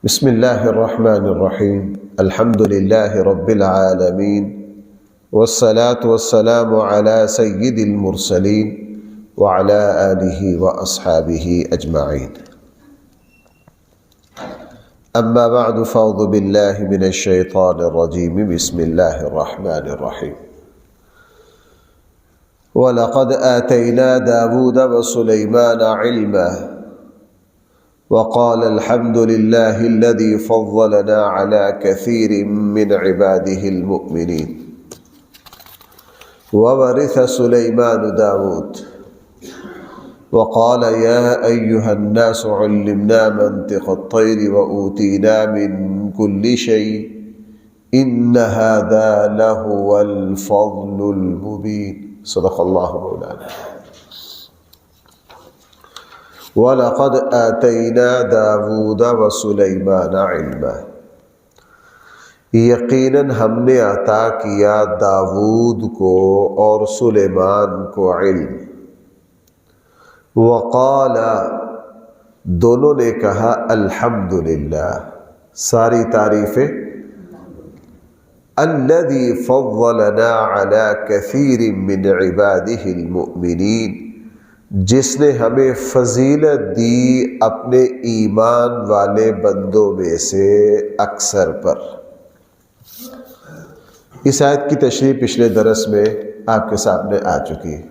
بسم اللہ الرحمن الرحیم الحمد للہ رب العالمین والصلاة والسلام علی سید المرسلین وعلی آلہ واصحابہ اجمعین اما بعد فاعوذ باللہ من الشیطان الرجیم بسم اللہ الرحمن الرحیم وَلَقَدْ آتَيْنَا دَاوُودَ وَسُلَيْمَانَ عِلْمًا وقال الحمد لله الذي فضلنا على كثير من عباده المؤمنين وورث سليمان داود وقال يا أيها الناس علمنا منطق الطير وأوتينا من كل شيء إن هذا لهو الفضل المبين صدق الله مولانا وَلَقَدْ آتَيْنَا دَاوُودَ وَسُلَيْمَانَ عِلْمًا یقیناً ہم نے عطا کیا داود کو اور سلیمان کو علم. وقال دونوں نے کہا الحمدللہ ساری تعریفیں الذی فضلنا علی کثیر من عبادہ المؤمنین جس نے ہمیں فضیلت دی اپنے ایمان والے بندوں میں سے اکثر پر. اس آیت کی تشریح پچھلے درس میں آپ کے سامنے آ چکی ہے.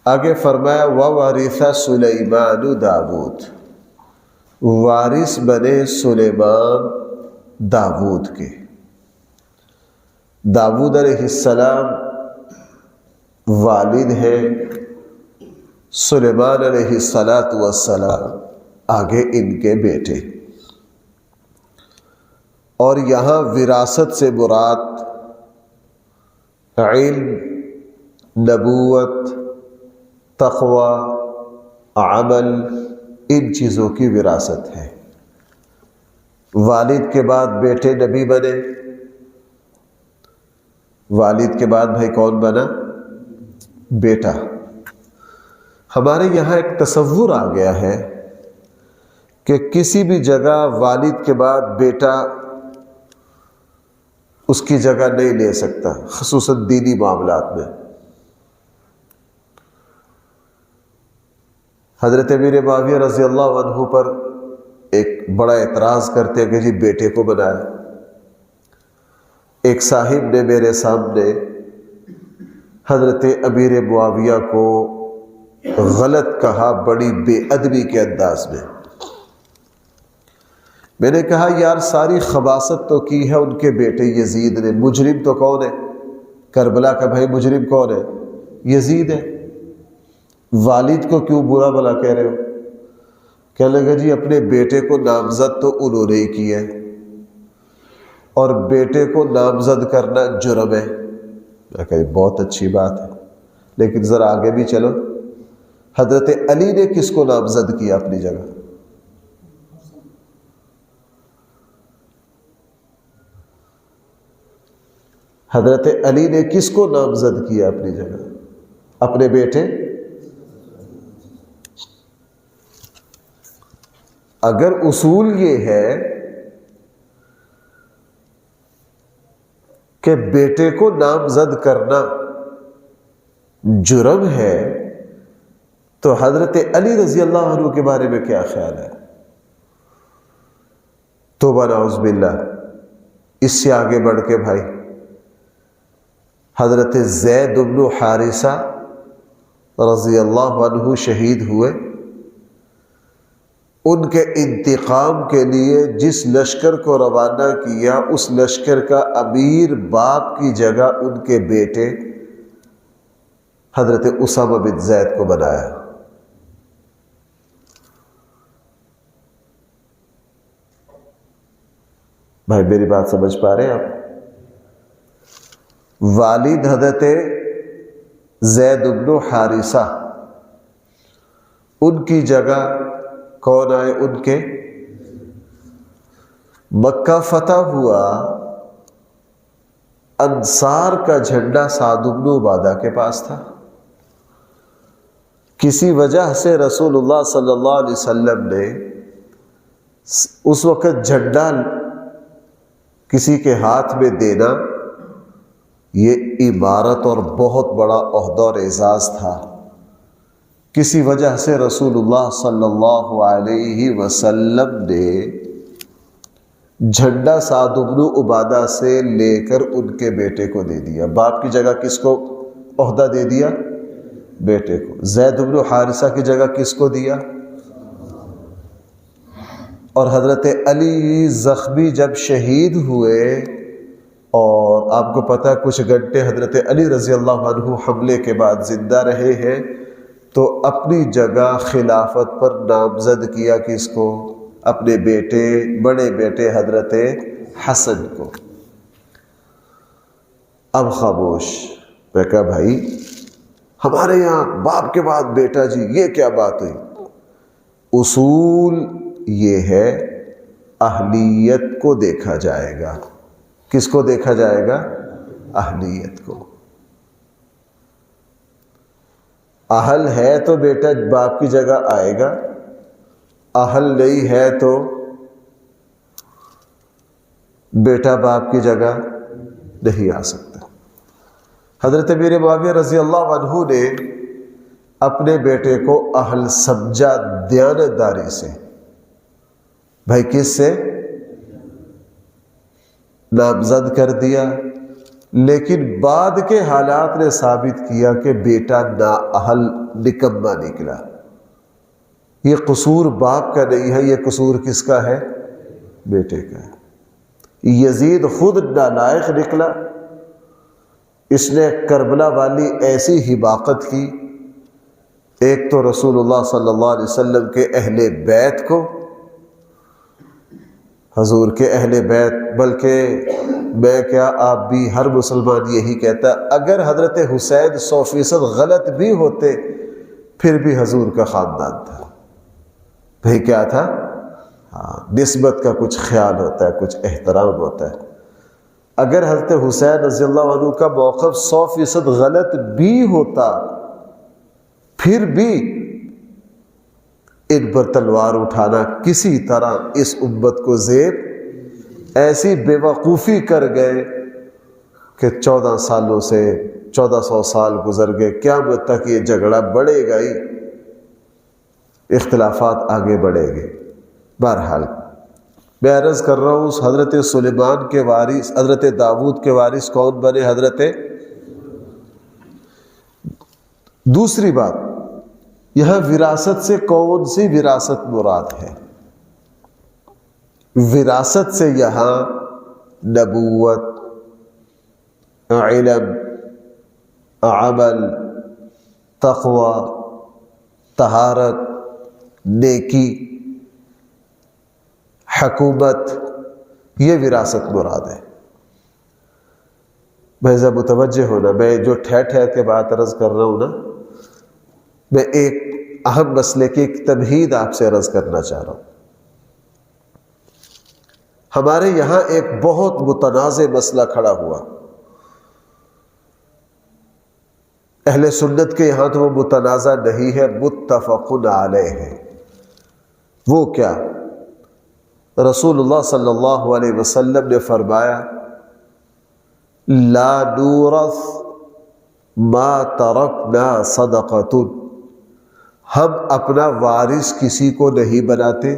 آگے فرمایا وَوَرِثَ سُلَيْمَانُ داود وارث بنے سلیمان داود کے. داود علیہ السلام والد ہیں، سلیمان علیہ السلام آگے ان کے بیٹے. اور یہاں وراثت سے مراد علم، نبوت، تقوی، عمل، ان چیزوں کی وراثت ہے. والد کے بعد بیٹے نبی بنے، والد کے بعد بھائی کون بنا؟ بیٹا. ہمارے یہاں ایک تصور آ گیا ہے کہ کسی بھی جگہ والد کے بعد بیٹا اس کی جگہ نہیں لے سکتا، خصوصاً دینی معاملات میں. حضرت امیر معاویہ رضی اللہ عنہ پر ایک بڑا اعتراض کرتے ہیں کہ جی بیٹے کو بنایا. ایک صاحب نے میرے سامنے حضرت امیر معاویہ کو غلط کہا بڑی بے ادبی کے انداز میں. میں نے کہا یار ساری خباثت تو کی ہے ان کے بیٹے یزید نے. مجرم تو کون ہے؟ کربلا کا بھائی مجرم کون ہے؟ یزید ہے. والد کو کیوں برا بھلا کہہ رہے ہو؟ کہنے لگا جی اپنے بیٹے کو نامزد تو انہوں نے ہی کیا ہے اور بیٹے کو نامزد کرنا جرم ہے. میں کہا بہت اچھی بات ہے، لیکن ذرا آگے بھی چلو. حضرت علی نے کس کو نامزد کیا اپنی جگہ؟ حضرت علی نے کس کو نامزد کیا اپنی جگہ؟ اپنے بیٹے. اگر اصول یہ ہے کہ بیٹے کو نامزد کرنا جرم ہے تو حضرت علی رضی اللہ عنہ کے بارے میں کیا خیال ہے؟ توبہ نعوذ باللہ. اس سے آگے بڑھ کے بھائی حضرت زید بن حارثہ رضی اللہ عنہ شہید ہوئے. ان کے انتقام کے لیے جس لشکر کو روانہ کیا اس لشکر کا امیر باپ کی جگہ ان کے بیٹے حضرت اسامہ بن زید کو بنایا. بھائی میری بات سمجھ پا رہے ہیں آپ؟ والد حضرت زید بن حارثہ، ان کی جگہ کون آئے؟ ان کے. مکہ فتح ہوا، انصار کا جھنڈا سعد بن عبادہ کے پاس تھا. کسی وجہ سے رسول اللہ صلی اللہ علیہ وسلم نے اس وقت جھنڈا کسی کے ہاتھ میں دینا یہ عبارت اور بہت بڑا عہدہ اور اعزاز تھا. کسی وجہ سے رسول اللہ صلی اللہ علیہ وسلم نے جھنڈا سعد بن عبادہ سے لے کر ان کے بیٹے کو دے دیا. باپ کی جگہ کس کو عہدہ دے دیا؟ بیٹے کو. زید بن حارثہ کی جگہ کس کو دیا؟ اور حضرت علی زخمی جب شہید ہوئے اور آپ کو پتہ کچھ گھنٹے حضرت علی رضی اللہ عنہ حملے کے بعد زندہ رہے ہیں، تو اپنی جگہ خلافت پر نامزد کیا کس کو؟ اپنے بیٹے، بڑے بیٹے حضرت حسن کو. اب خاموش. میں کہا بھائی ہمارے یہاں باپ کے بعد بیٹا، جی یہ کیا بات ہوئی؟ اصول یہ ہے اہلیت کو دیکھا جائے گا. کس کو دیکھا جائے گا؟ اہلیت کو. اہل ہے تو بیٹا باپ کی جگہ آئے گا، اہل نہیں ہے تو بیٹا باپ کی جگہ نہیں آ سکتا. حضرت امیر معاویہ رضی اللہ عنہ نے اپنے بیٹے کو اہل سمجھا دیانتداری سے. بھائی کس سے؟ نامزد کر دیا. لیکن بعد کے حالات نے ثابت کیا کہ بیٹا نااہل نکما نکلا. یہ قصور باپ کا نہیں ہے، یہ قصور کس کا ہے؟ بیٹے کا ہے. یزید خود نالائق نکلا. اس نے کربلا والی ایسی حماقت کی، ایک تو رسول اللہ صلی اللہ علیہ وسلم کے اہل بیت کو، حضور کے اہل بیت، بلکہ میں کیا آپ بھی ہر مسلمان یہی کہتا، اگر حضرت حسین 100% غلط بھی ہوتے پھر بھی حضور کا خاندان تھا. بھائی کیا تھا؟ نسبت کا کچھ خیال ہوتا ہے، کچھ احترام ہوتا ہے. اگر حضرت حسین رضی اللہ عنہ کا موقف 100% غلط بھی ہوتا پھر بھی ان پر تلوار اٹھانا کسی طرح اس امت کو زیب ایسی بے وقوفی کر گئے کہ 14 سالوں سے 1400 سال گزر گئے. قیامت تک یہ جھگڑا بڑھے گا ہی، اختلافات آگے بڑھے گے. بہرحال میں عرض کر رہا ہوں، حضرت سلیمان کے وارث، حضرت داؤد کے وارث کون بنے؟ حضرت. دوسری بات، یہاں وراثت سے کون سی وراثت مراد ہے؟ وراثت سے یہاں نبوت، علم، عمل، تقوی، طہارت، نیکی، حکومت، یہ وراثت مراد ہے. میں ذرا متوجہ ہونا، میں جو ٹھہر ٹھہر کے بات عرض کر رہا ہوں نا، میں ایک اہم مسئلے کی ایک تمہید آپ سے عرض کرنا چاہ رہا ہوں. ہمارے یہاں ایک بہت متنازع مسئلہ کھڑا ہوا. اہل سنت کے یہاں تو وہ متنازع نہیں ہے، متفق علیہ ہے. وہ کیا؟ رسول اللہ صلی اللہ علیہ وسلم نے فرمایا لا نورث ما ترکنا صدقۃ، ہم اپنا وارث کسی کو نہیں بناتے،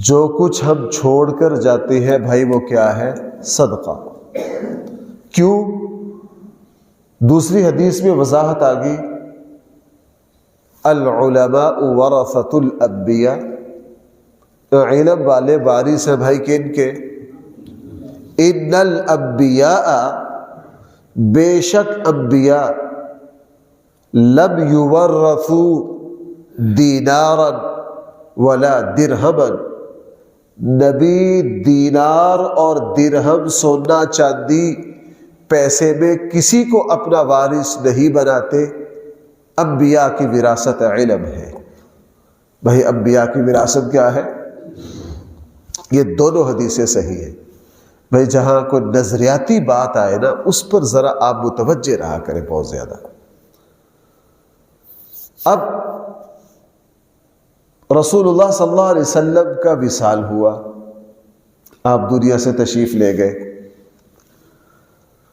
جو کچھ ہم چھوڑ کر جاتے ہیں بھائی وہ کیا ہے؟ صدقہ. کیوں؟ دوسری حدیث میں وضاحت آ گئی، العلماء ورثۃ الانبیاء، علم والے وارث ہیں بھائی کن کے؟ ان الانبیاء، بے شک انبیاء، لم یورثوا دینارا ولا درہما، نبی دینار اور درہم، سونا چاندی، پیسے میں کسی کو اپنا وارث نہیں بناتے. انبیاء کی وراثت علم ہے. بھائی انبیاء کی وراثت کیا ہے؟ یہ دونوں حدیثیں صحیح ہیں. بھائی جہاں کوئی نظریاتی بات آئے نا اس پر ذرا آپ متوجہ رہا کریں بہت زیادہ. اب رسول اللہ صلی اللہ علیہ وسلم کا وصال ہوا، آپ دنیا سے تشریف لے گئے۔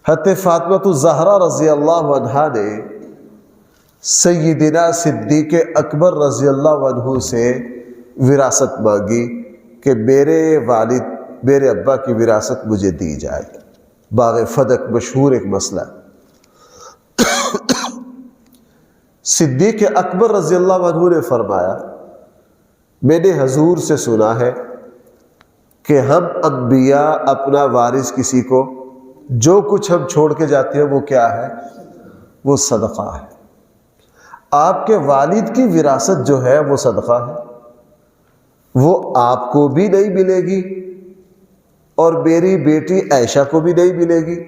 حضرت فاطمہ الزہرا رضی اللہ عنہا نے سیدنا صدیق اکبر رضی اللہ عنہ سے وراثت مانگی کہ میرے والد، میرے ابا کی وراثت مجھے دی جائے۔ باغ فدق مشہور ایک مسئلہ۔ صدیق اکبر رضی اللہ عنہ نے فرمایا میں نے حضور سے سنا ہے کہ ہم انبیاء اپنا وارث کسی کو جو کچھ ہم چھوڑ کے جاتے ہیں وہ کیا ہے؟ وہ صدقہ ہے۔ آپ کے والد کی وراثت جو ہے وہ صدقہ ہے، وہ آپ کو بھی نہیں ملے گی اور میری بیٹی عائشہ کو بھی نہیں ملے گی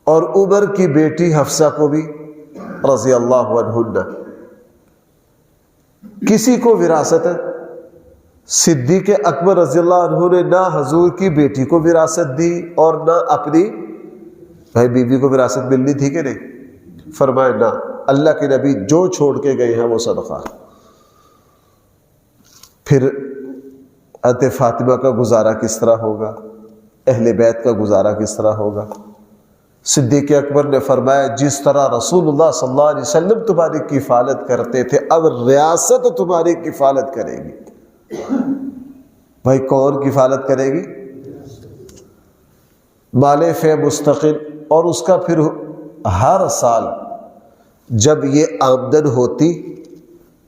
اور عمر کی بیٹی حفصہ کو بھی رضی اللہ عنہ کسی کو وراثت ہے۔ صدیق اکبر رضی اللہ عنہ نے نہ حضور کی بیٹی کو وراثت دی اور نہ اپنی بھائی بیوی کو وراثت ملنی تھی کہ نہیں؟ فرمائے نہ، اللہ کے نبی جو چھوڑ کے گئے ہیں وہ صدقہ ہے۔ پھر حضرت فاطمہ کا گزارا کس طرح ہوگا؟ اہل بیت کا گزارا کس طرح ہوگا؟ صدیق اکبر نے فرمایا جس طرح رسول اللہ صلی اللہ علیہ وسلم تمہاری کفالت کرتے تھے اب ریاست تمہاری کفالت کرے گی۔ بھائی کون کفالت کرے گی؟ مال فے مستقل، اور اس کا پھر ہر سال جب یہ آمدن ہوتی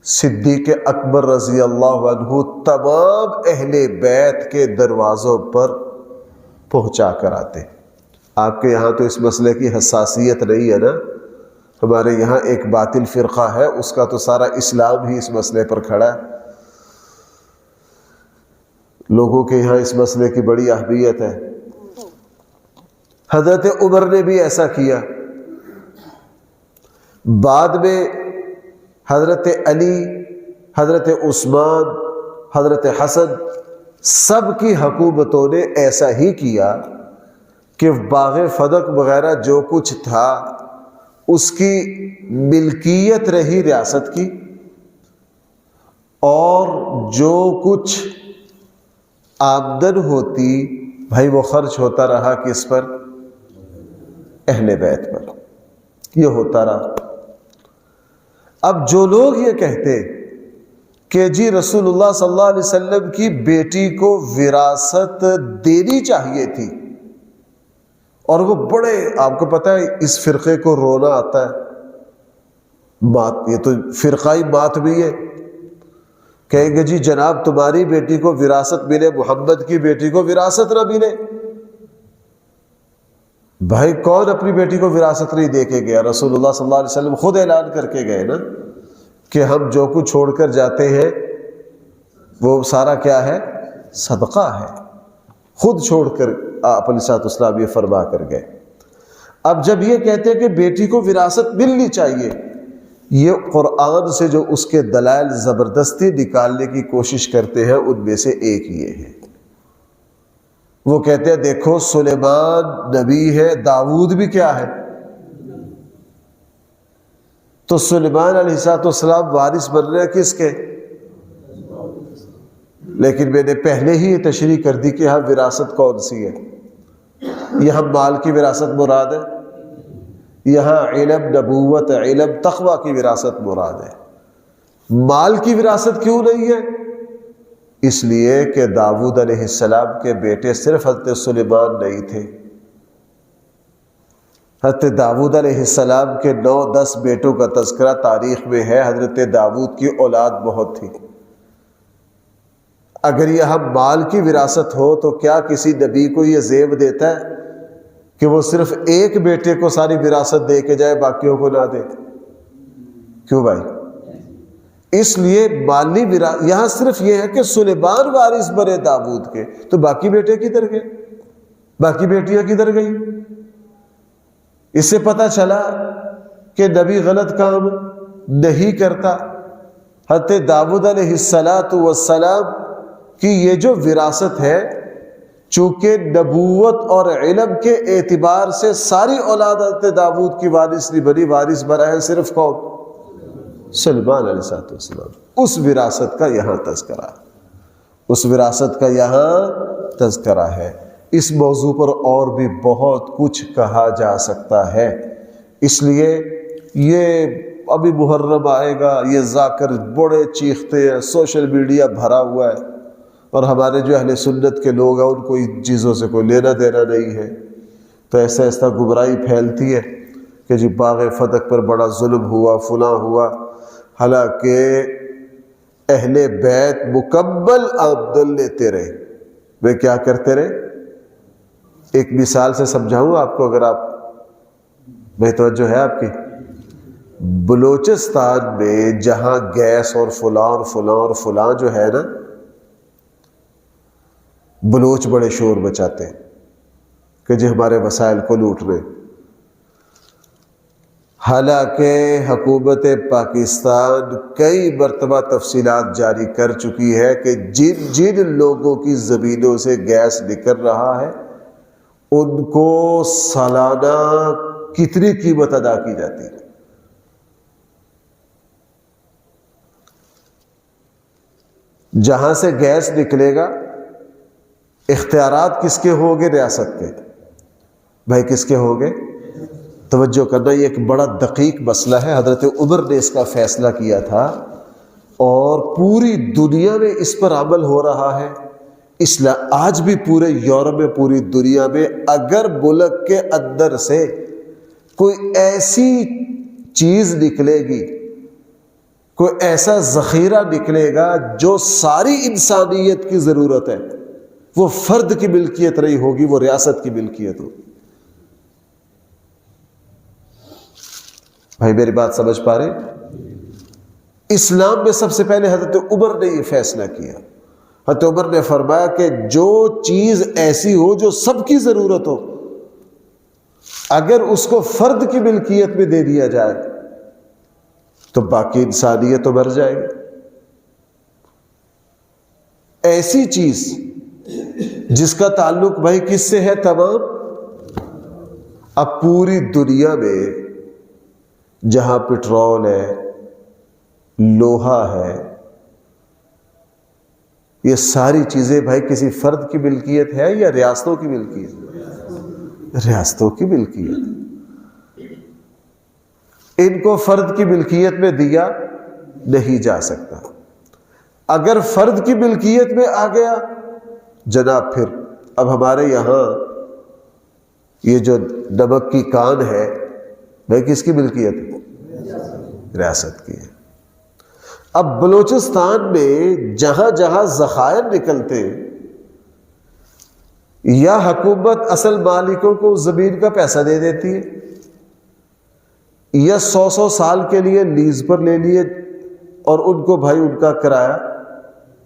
صدیق اکبر رضی اللہ عنہ تمام اہل بیت کے دروازوں پر پہنچا کر آتے۔ آپ کے یہاں تو اس مسئلے کی حساسیت نہیں ہے نا، ہمارے یہاں ایک باطل فرقہ ہے، اس کا تو سارا اسلام ہی اس مسئلے پر کھڑا ہے۔ لوگوں کے یہاں اس مسئلے کی بڑی اہمیت ہے۔ حضرت عمر نے بھی ایسا کیا، بعد میں حضرت علی، حضرت عثمان، حضرت حسن، سب کی حکومتوں نے ایسا ہی کیا کہ باغ فدق وغیرہ جو کچھ تھا اس کی ملکیت رہی ریاست کی، اور جو کچھ آمدن ہوتی بھائی وہ خرچ ہوتا رہا کس پر؟ اہل بیت پر، یہ ہوتا رہا۔ اب جو لوگ یہ کہتے کہ جی رسول اللہ صلی اللہ علیہ وسلم کی بیٹی کو وراثت دینی چاہیے تھی، اور وہ بڑے، آپ کو پتہ ہے اس فرقے کو رونا آتا ہے، بات یہ تو فرقائی بات بھی ہے، کہیں گے جی جناب تمہاری بیٹی کو وراثت ملے، محمد کی بیٹی کو وراثت نہ ملے۔ بھائی کون اپنی بیٹی کو وراثت نہیں دے کے گیا؟ رسول اللہ صلی اللہ علیہ وسلم خود اعلان کر کے گئے نا کہ ہم جو کچھ چھوڑ کر جاتے ہیں وہ سارا کیا ہے؟ صدقہ ہے۔ خود چھوڑ کر آپ علیہ السلام یہ فرما کر گئے۔ اب جب یہ کہتے ہیں کہ بیٹی کو وراثت ملنی چاہیے، یہ قرآن سے جو اس کے دلائل زبردستی نکالنے کی کوشش کرتے ہیں ان میں سے ایک یہ ہے، وہ کہتے ہیں دیکھو سلیمان نبی ہے، داؤد بھی کیا ہے؟ تو سلیمان علیہ السلام وارث بن رہے ہیں کس کے؟ لیکن میں نے پہلے ہی یہ تشریح کر دی کہ یہاں وراثت کون سی ہے؟ یہاں مال کی وراثت مراد ہے، یہاں علم نبوت، علم تقوی کی وراثت مراد ہے۔ مال کی وراثت کیوں نہیں ہے؟ اس لیے کہ داؤد علیہ السلام کے بیٹے صرف حضرت سلیمان نہیں تھے، حضرت داؤد علیہ السلام کے 9-10 بیٹوں کا تذکرہ تاریخ میں ہے۔ حضرت داؤد کی اولاد بہت تھی۔ اگر یہاں مال کی وراثت ہو تو کیا کسی نبی کو یہ زیب دیتا ہے کہ وہ صرف ایک بیٹے کو ساری وراثت دے کے جائے باقیوں کو نہ دے؟ کیوں بھائی؟ اس لیے مالی یہاں صرف یہ ہے کہ سلیمان وارث بنے داؤد کے، تو باقی بیٹے کدھر گئے؟ باقی بیٹیاں کدھر گئی؟ اس سے پتہ چلا کہ نبی غلط کام نہیں کرتا۔ حضرت داؤد علیہ السلام کی یہ جو وراثت ہے، چونکہ نبوت اور علم کے اعتبار سے ساری اولاد حضرت داؤد کی وارث نہیں بنی، وارث بنا ہے صرف کون؟ سلیمان علیہ السلام. اس وراثت کا یہاں تذکرہ ہے، اس وراثت کا یہاں تذکرہ ہے. اس موضوع پر اور بھی بہت کچھ کہا جا سکتا ہے، اس لیے یہ ابھی محرم آئے گا، یہ ذاکر بڑے چیختے ہیں، سوشل میڈیا بھرا ہوا ہے، اور ہمارے جو اہل سنت کے لوگ ہیں ان کو ان چیزوں سے کوئی لینا دینا نہیں ہے. تو ایسا ایسا گمراہی پھیلتی ہے کہ جی باغ فتح پر بڑا ظلم ہوا، فلاں ہوا، حالانکہ اہل بیت مکمل آمدن لیتے رہے. وہ کیا کرتے رہے؟ ایک مثال سے سمجھاؤں آپ کو، اگر آپ بے توجہ ہے آپ کی. بلوچستان میں جہاں گیس اور فلاں اور فلاں اور فلاں جو ہے نا، بلوچ بڑے شور بچاتے ہیں کہ جی ہمارے وسائل کو لوٹ رہے. حالانکہ حکومت پاکستان کئی مرتبہ تفصیلات جاری کر چکی ہے کہ جن جن لوگوں کی زمینوں سے گیس نکل رہا ہے ان کو سالانہ کتنی قیمت ادا کی جاتی ہے. جہاں سے گیس نکلے گا اختیارات کس کے ہوں گے؟ ریاست کے. بھائی کس کے ہوں گے؟ توجہ کرنا، یہ ایک بڑا دقیق مسئلہ ہے. حضرت عمر نے اس کا فیصلہ کیا تھا اور پوری دنیا میں اس پر عمل ہو رہا ہے. آج بھی پورے یورپ میں، پوری دنیا میں اگر ملک کے اندر سے کوئی ایسی چیز نکلے گی، کوئی ایسا ذخیرہ نکلے گا جو ساری انسانیت کی ضرورت ہے، وہ فرد کی ملکیت نہیں ہوگی، وہ ریاست کی ملکیت ہوگی. بھائی میری بات سمجھ پا رہے؟ اسلام میں سب سے پہلے حضرت عمر نے یہ فیصلہ کیا. حضرت عمر نے فرمایا کہ جو چیز ایسی ہو جو سب کی ضرورت ہو، اگر اس کو فرد کی ملکیت میں دے دیا جائے تو باقی انسانیت تو مر جائے گی. ایسی چیز جس کا تعلق بھائی کس سے ہے؟ تمام. اب پوری دنیا میں جہاں پٹرول ہے، لوہا ہے، یہ ساری چیزیں بھائی کسی فرد کی ملکیت ہے یا ریاستوں کی ملکیت؟ ریاستوں کی ملکیت. ان کو فرد کی ملکیت میں دیا نہیں جا سکتا. اگر فرد کی ملکیت میں آ گیا جناب، پھر اب ہمارے یہاں یہ جو نمک کی کان ہے بھائی کس کی ملکیت ہے؟ ریاست کی ہے. اب بلوچستان میں جہاں جہاں ذخائر نکلتے، یا حکومت اصل مالکوں کو زمین کا پیسہ دے دیتی ہے، یا 100 سال کے لیے لیز پر لے لیے اور ان کو بھائی ان کا کرایہ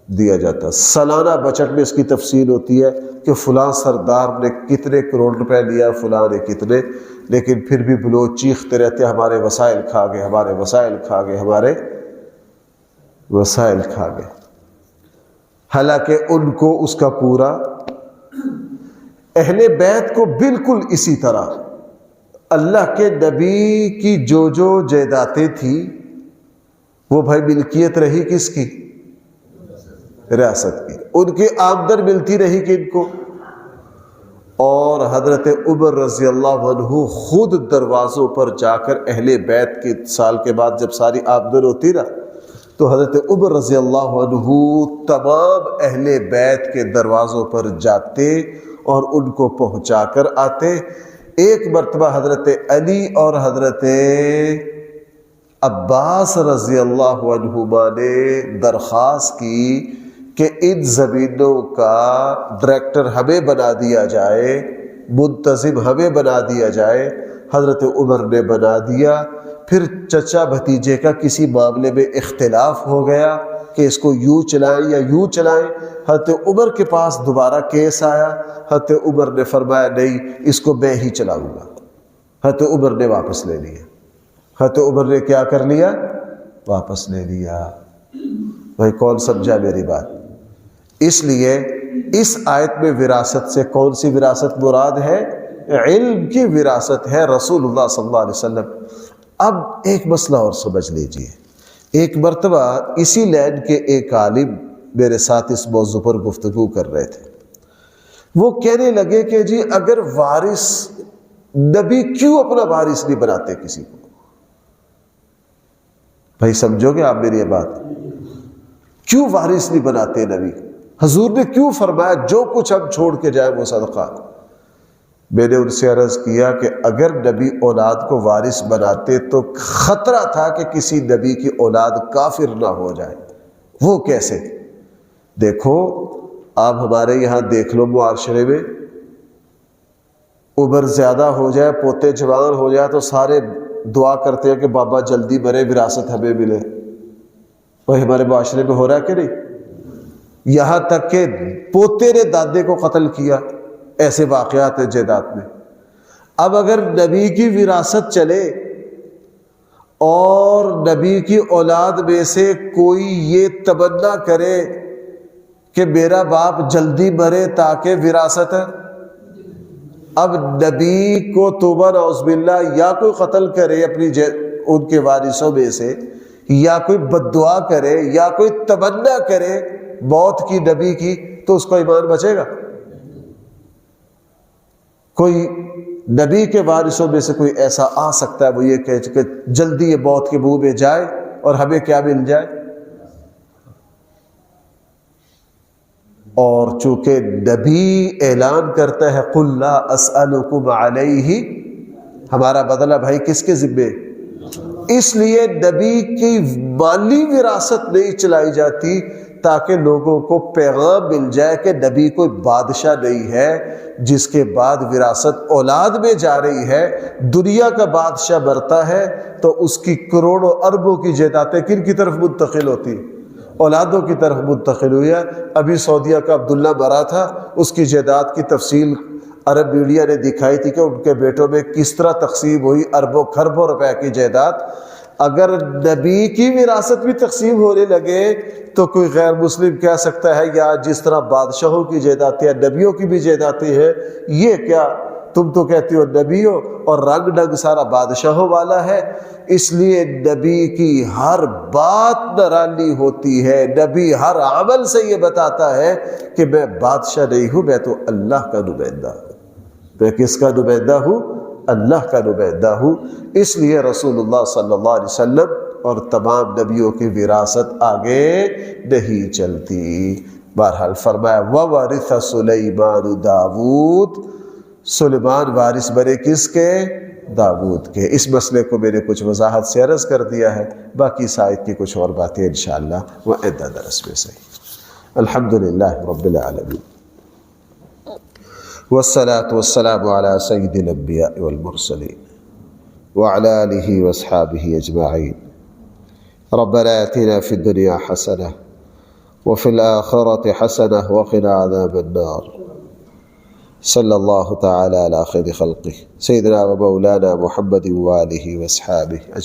دیا جاتا. سالانہ بجٹ میں اس کی تفصیل ہوتی ہے کہ فلاں سردار نے کتنے کروڑ روپے لیا، فلاں نے کتنے، لیکن پھر بھی بلوچ چیختے رہتے ہمارے وسائل کھا گئے، ہمارے وسائل کھا گئے، ہمارے وسائل کھا گئے. حالانکہ ان کو اس کا پورا. اہل بیت کو بالکل اسی طرح اللہ کے نبی کی جو جو جائیدادیں تھیں وہ بھائی ملکیت رہی کس کی؟ ریاست کی. ان کی آمدن ملتی رہی کہ ان کو. اور حضرت عمر رضی اللہ عنہ خود دروازوں پر جا کر اہل بیت کے سال کے بعد جب ساری آمدن ہوتی نا تو حضرت عمر رضی اللہ عنہ تمام اہل بیت کے دروازوں پر جاتے اور ان کو پہنچا کر آتے. ایک مرتبہ حضرت علی اور حضرت عباس رضی اللہ عنہما نے درخواست کی کہ ان زمینوں کا ڈائریکٹر ہمیں بنا دیا جائے، منتظم ہمیں بنا دیا جائے. حضرت عمر نے بنا دیا. پھر چچا بھتیجے کا کسی معاملے میں اختلاف ہو گیا کہ اس کو یوں چلائیں یا یوں چلائیں. حضرت عمر کے پاس دوبارہ کیس آیا. حضرت عمر نے فرمایا نہیں، اس کو میں ہی چلاؤں گا. حضرت عمر نے واپس لے لیا. حضرت عمر نے کیا کر لیا؟ واپس لے لیا. بھائی کون سمجھا میری بات؟ اس لیے اس آیت میں وراثت سے کون سی وراثت مراد ہے؟ علم کی وراثت ہے، رسول اللہ صلی اللہ علیہ وسلم. اب ایک مسئلہ اور سمجھ لیجئے ایک مرتبہ اسی لائن کے ایک عالم میرے ساتھ اس موضوع پر گفتگو کر رہے تھے. وہ کہنے لگے کہ جی اگر وارث نبی کیوں اپنا وارث نہیں بناتے کسی کو؟ بھائی سمجھو گے آپ میری یہ بات؟ کیوں وارث نہیں بناتے نبی؟ حضور نے کیوں فرمایا جو کچھ ہم چھوڑ کے جائیں وہ صدقہ؟ میں نے ان سے عرض کیا کہ اگر نبی اولاد کو وارث بناتے تو خطرہ تھا کہ کسی نبی کی اولاد کافر نہ ہو جائے. وہ کیسے؟ دیکھو آپ ہمارے یہاں دیکھ لو، معاشرے میں عمر زیادہ ہو جائے، پوتے جوان ہو جائے تو سارے دعا کرتے ہیں کہ بابا جلدی مرے، وراثت ہمیں ملے. وہی ہمارے معاشرے میں ہو رہا ہے کہ نہیں؟ یہاں تک کہ پوتے نے دادے کو قتل کیا، ایسے واقعات ہیں جائیداد میں. اب اگر نبی کی وراثت چلے اور نبی کی اولاد میں سے کوئی یہ تمنا کرے کہ میرا باپ جلدی مرے تاکہ وراثت ہے، اب نبی کو توبہ نعوذ باللہ یا کوئی قتل کرے اپنی ان کے وارثوں میں سے، یا کوئی بد دعا کرے یا کوئی تمنا کرے موت کی نبی کی، تو اس کا ایمان بچے گا؟ کوئی نبی کے وارثوں میں سے کوئی ایسا آ سکتا ہے وہ یہ کہ جلدی یہ موت کے منہ میں جائے اور ہمیں کیا مل جائے؟ اور چونکہ نبی اعلان کرتا ہے قُلْ لَا أَسْأَلُكُمْ عَلَيْهِ، ہمارا بدلہ بھائی کس کے ذمے؟ اس لیے نبی کی مالی وراثت نہیں چلائی جاتی تاکہ لوگوں کو پیغام مل جائے کہ نبی کوئی بادشاہ نہیں ہے جس کے بعد وراثت اولاد میں جا رہی ہے. دنیا کا بادشاہ مرتا ہے تو اس کی کروڑوں اربوں کی جائیدادیں کن کی طرف منتقل ہوتی؟ اولادوں کی طرف منتقل ہوئی ہے. ابھی سعودیہ کا عبداللہ مرا تھا، اس کی جائیداد کی تفصیل عرب میڈیا نے دکھائی تھی کہ ان کے بیٹوں میں کس طرح تقسیم ہوئی، اربوں خربوں روپے کی جائیداد. اگر نبی کی وراثت بھی تقسیم ہونے لگے تو کوئی غیر مسلم کہہ سکتا ہے یا جس طرح بادشاہوں کی جائیدادیں ہیں نبیوں کی بھی جائیدادیں ہیں، یہ کیا تم تو کہتے ہو نبی ہو اور رنگ ڈنگ سارا بادشاہوں والا ہے. اس لیے نبی کی ہر بات نرالی ہوتی ہے، نبی ہر عمل سے یہ بتاتا ہے کہ میں بادشاہ نہیں ہوں، میں تو اللہ کا نمائندہ ہوں. میں کس کا نمائندہ ہوں؟ اللہ کا نمائندہ ہوں. اس لیے رسول اللہ صلی اللہ علیہ وسلم اور تمام نبیوں کی وراثت آگے نہیں چلتی. بہرحال فرمایا وَوَرِثَ سُلَيْمَانُ داود، سلیمان وارث بنے کس کے؟ داود کے. اس مسئلے کو میں نے کچھ وضاحت سے عرض کر دیا ہے، باقی سائد کی کچھ اور باتیں انشاءاللہ وہ آئندہ درس میں سے. الحمدللہ رب العالمین والصلاة والسلام على سید الانبیاء والمرسلین وعلى آلہ واصحابہ اجمعین. ربنا آتنا فی الدنیا حسنہ وفی الآخرة حسنہ وقنا عذاب النار. صلی اللہ تعالی علی خیر خلقہ سیدنا و مولانا محمد وآلہ واصحابہ اجمعین.